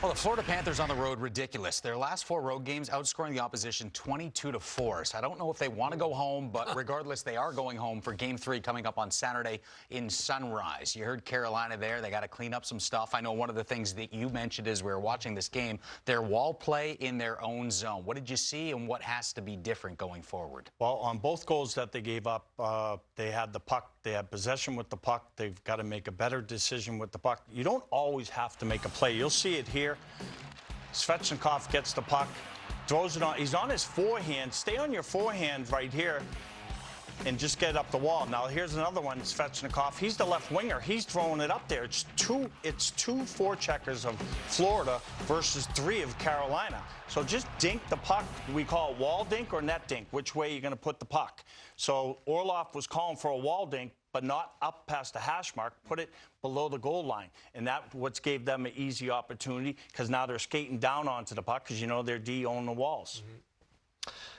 Well, the Florida Panthers on the road, ridiculous. Their last 4 road games outscoring the opposition 22-4. So I don't know if they want to go home, but regardless, they are going home for Game 3 coming up on Saturday in Sunrise. You heard Carolina there. They got to clean up some stuff. I know one of the things that you mentioned as we were watching this game, their wall play in their own zone. What did you see and what has to be different going forward? Well, on both goals that they gave up, they had the puck. They had possession with the puck. They've got to make a better decision with the puck. You don't always have to make a play. You'll see it here. Svechnikov gets the puck, throws it on. He's on his forehand. Stay on your forehand right here and just get it up the wall. Now, here's another one, Svechnikov. He's the left winger. He's throwing it up there. It's two forecheckers of Florida versus 3 of Carolina. So just dink the puck. We call it wall dink or net dink, which way you're going to put the puck. So Orlov was calling for a wall dink, but not up past the hash mark, put it below the goal line. And that's what gave them an easy opportunity, because now they're skating down onto the puck because, you know, their D own the walls.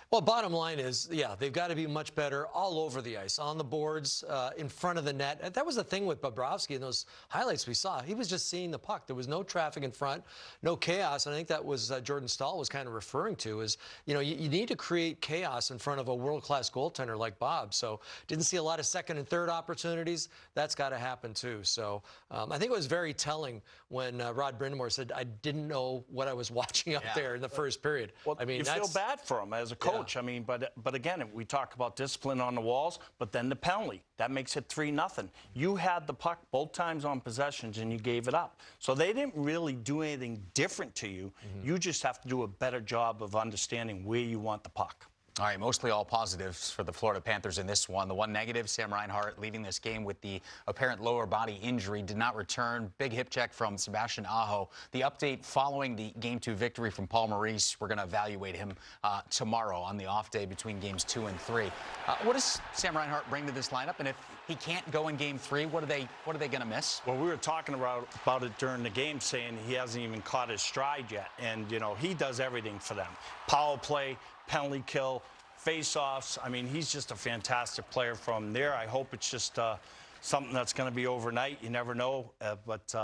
Well, bottom line is, yeah, they've got to be much better all over the ice, on the boards, in front of the net. And that was the thing with Bobrovsky in those highlights we saw. He was just seeing the puck. There was no traffic in front, no chaos. And I think that was Jordan Stahl was kind of referring to is, you know, you need to create chaos in front of a world-class goaltender like Bob. So didn't see a lot of second and third opportunities. That's got to happen too. So I think it was very telling when Rod Brindamore said, I didn't know what I was watching up there in the first period. Well, I mean, you feel bad for him as a coach. I mean, but again, we talk about discipline on the walls, but then the penalty. That makes it 3-0. You had the puck both times on possessions, and you gave it up. So they didn't really do anything different to you. You just have to do a better job of understanding where you want the puck. All right, mostly all positives for the Florida Panthers in this one. The one negative, Sam Reinhart leaving this game with the apparent lower body injury, did not return. Big hip check from Sebastian Aho. The update following the Game 2 victory from Paul Maurice, we're going to evaluate him tomorrow on the off day between Games 2 and 3. What does Sam Reinhart bring to this lineup? And if he can't go in Game 3, what are they going to miss? Well, we were talking about it during the game, saying he hasn't even caught his stride yet. And, you know, he does everything for them. Power play, penalty kill, face-offs. I mean, he's just a fantastic player from there. I hope it's just something that's going to be overnight. You never know. But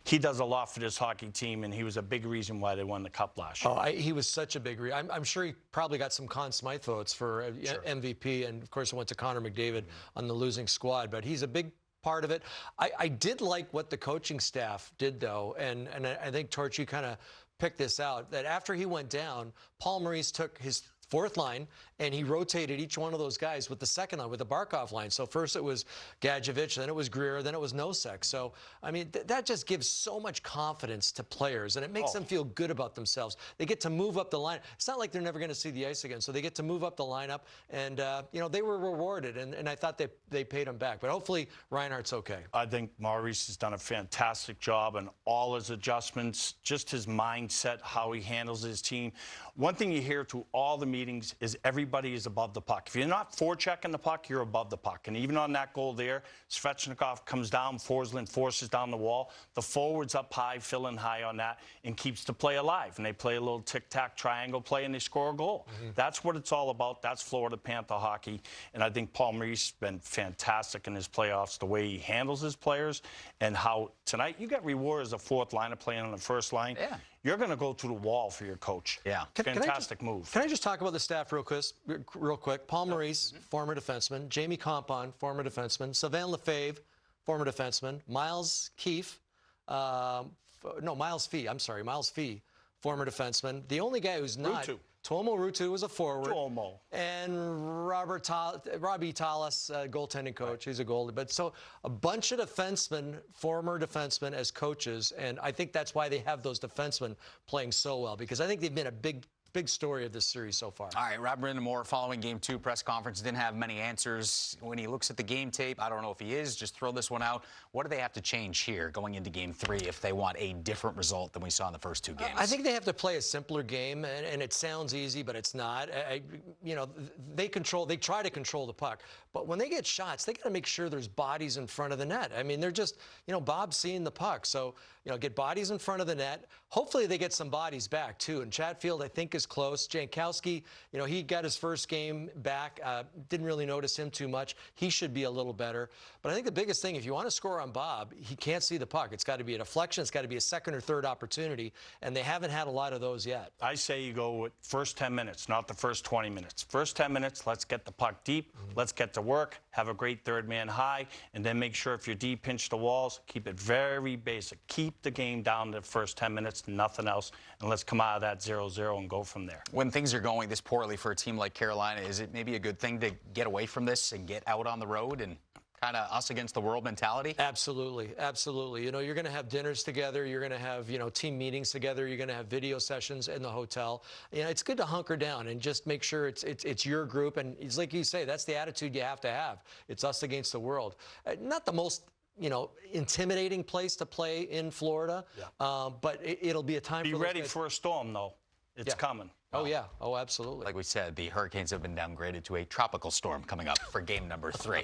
he does a lot for this hockey team, and he was a big reason why they won the Cup last year. He was such a big reason. I'm sure he probably got some Conn Smythe votes for MVP, and, of course, it went to Connor McDavid on the losing squad. But he's a big part of it. I did like what the coaching staff did, though, and I think, Torch, you kind of picked this out, that after he went down, Paul Maurice took his fourth line, and he rotated each one of those guys with the second line, with the Barkov line. So first it was Gadjevich, then it was Greer, then it was Nosek. So, I mean, that just gives so much confidence to players, and it makes them feel good about themselves. They get to move up the line. It's not like they're never going to see the ice again, so they get to move up the lineup, and, you know, they were rewarded, and I thought they paid him back. But hopefully Reinhardt's okay. I think Maurice has done a fantastic job in all his adjustments, just his mindset, how he handles his team. One thing you hear through all the meetings is everybody is above the puck. If you're not forechecking the puck, you're above the puck. And even on that goal there, Svechnikov comes down, Forsland forces down the wall. The forward's up high, filling high on that, and keeps the play alive. And they play a little tic-tac triangle play, and they score a goal. That's what it's all about. That's Florida Panther hockey. And I think Paul Maurice has been fantastic in his playoffs, the way he handles his players, and how tonight you got rewarded as a fourth liner playing on the first line. Yeah. You're going to go to the wall for your coach. Yeah. Fantastic move. Can I just talk about the staff real quick? Paul Maurice, former defenseman. Jamie Compon, former defenseman. Sylvain Lefebvre, former defenseman. Miles Keefe, Miles Fee, former defenseman. The only guy who's not... Tuomo Ruutu was a forward. And Robbie Tallis, goaltending coach. He's a goalie. But so a bunch of defensemen, former defensemen as coaches, and I think that's why they have those defensemen playing so well, because I think they've been a big story of this series so far. All right, Rob Brindamore following Game 2 press conference didn't have many answers. When he looks at the game tape, I don't know if he is, just throw this one out. What do they have to change here going into Game 3 if they want a different result than we saw in the first 2 games? I think they have to play a simpler game, and it sounds easy, but it's not. You know, they try to control the puck, but when they get shots, they got to make sure there's bodies in front of the net. I mean, they're just, you know, Bob's seeing the puck, so get bodies in front of the net. Hopefully they get some bodies back, too. And Chatfield, I think, is close. Jankowski, he got his first game back. Didn't really notice him too much. He should be a little better. But I think the biggest thing, if you want to score on Bob, he can't see the puck. It's got to be a deflection. It's got to be a second or third opportunity. And they haven't had a lot of those yet. I say you go with first 10 minutes, not the first 20 minutes. First 10 minutes, let's get the puck deep. Let's get to work. Have a great third man high. And then make sure if you're deep, pinch the walls. Keep it very basic. Keep the game down to the first 10 minutes, nothing else. And let's come out of that 0-0 and go from there. When things are going this poorly for a team like Carolina, is it maybe a good thing to get away from this and get out on the road and kind of us against the world mentality? Absolutely. Absolutely. You're going to have dinners together. You're going to have, team meetings together. You're going to have video sessions in the hotel. It's good to hunker down and just make sure it's your group. And it's like you say, that's the attitude you have to have. It's us against the world. Not the most intimidating place to play in Florida, but it'll be a time Be for ready for a storm, though. It's coming. Oh, yeah. Oh, absolutely. Like we said, the Hurricanes have been downgraded to a tropical storm coming up for game number 3.